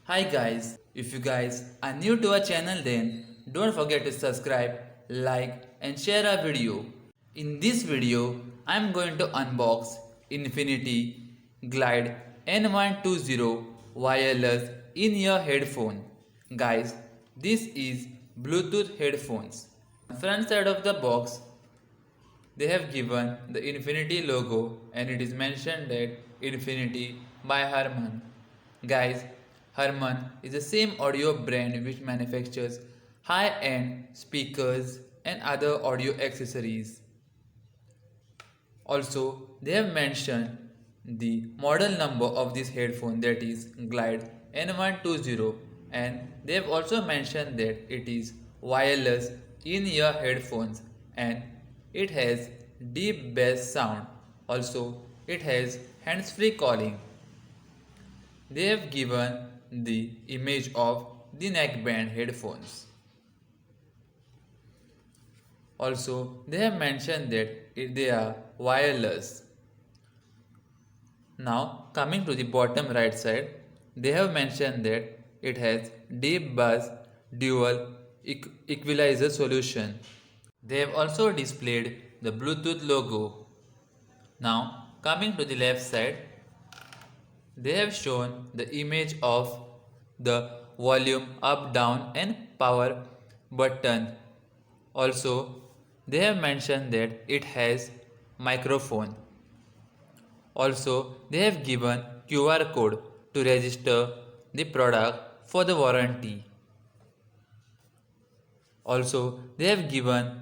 Hi guys, if you guys are new to our channel then don't forget to subscribe, like and share our video. In this video, I am going to unbox Infinity Glide N120 wireless in-ear headphone. Guys, this is Bluetooth headphones. Front side of the box, they have given the Infinity logo and it is mentioned that Infinity by Harman. Guys, Harman is the same audio brand which manufactures high-end speakers and other audio accessories. Also, they have mentioned the model number of this headphone, that is Glide N120, and they have also mentioned that it is wireless in-ear headphones and it has deep bass sound. Also, it has hands-free calling. They have given the image of the neckband headphones. Also, they have mentioned that they are wireless. Now, coming to the bottom right side, they have mentioned that it has deep bass dual equalizer solution. They have also displayed the Bluetooth logo. Now, coming to the left side, they have shown the image of the volume up, down and power button. Also, they have mentioned that it has microphone. Also, they have given QR code to register the product for the warranty. Also, they have given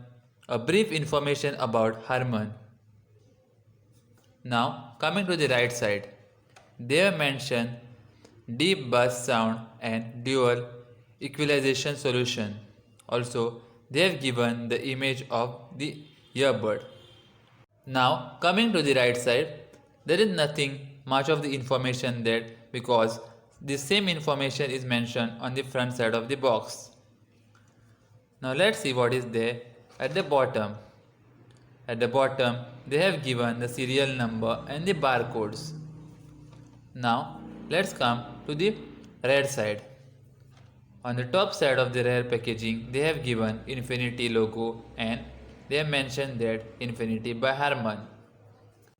a brief information about Harman. Now, coming to the right side, they have mentioned deep bass sound and dual equalization solution. Also, they have given the image of the earbud. Now, coming to the right side, there is nothing much of the information there because the same information is mentioned on the front side of the box. Now, let's see what is there at the bottom. At the bottom, they have given the serial number and the barcodes. Now, let's come to the rear side. On the top side of the rear packaging, they have given Infinity logo and they have mentioned that Infinity by Harman.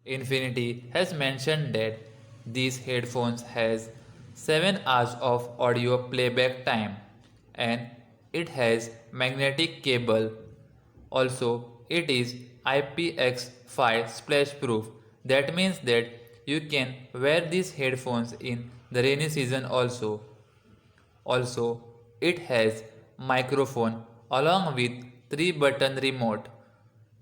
Infinity has mentioned that these headphones has 7 hours of audio playback time and it has magnetic cable. Also, it is IPX5 splash proof. That means that you can wear these headphones in the rainy season also. Also, it has microphone along with 3-button remote.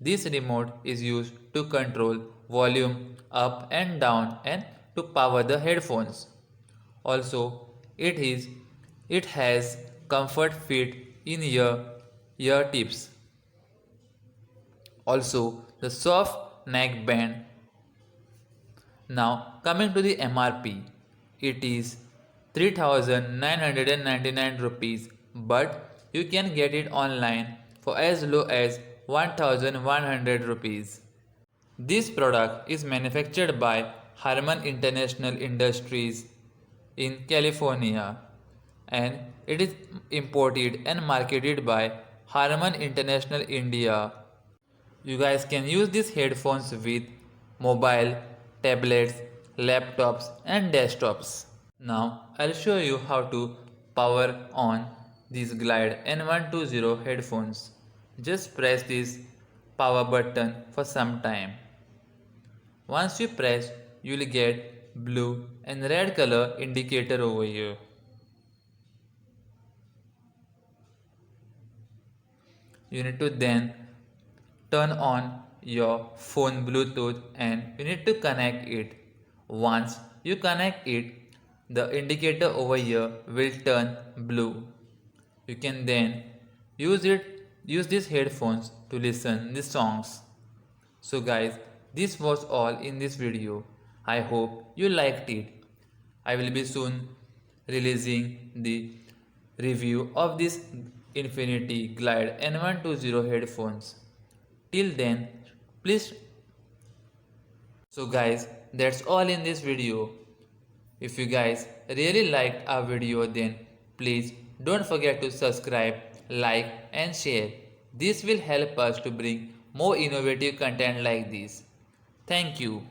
This remote is used to control volume up and down and to power the headphones. Also, it has comfort fit in ear tips. Also, the soft neck band. Now, coming to the MRP, it is 3999 rupees, but you can get it online for as low as 1100 rupees. This product is manufactured by Harman International Industries in California and it is imported and marketed by Harman International India. You guys can use these headphones with mobile, tablets, laptops and desktops. Now I'll show you how to power on these Glide N120 headphones. Just press this power button for some time. Once you press, you will get blue and red color indicator over here. You need to then turn on your phone Bluetooth and you need to connect it. Once you connect it, the indicator over here will turn blue. You can then use these headphones to listen the songs. So guys, this was all in this video. I hope you liked it. I will be soon releasing the review of this Infinity Glide N120 headphones. Till then, please. So guys, that's all in this video. If you guys really liked our video, then please don't forget to subscribe, like and share. This will help us to bring more innovative content like this. Thank you.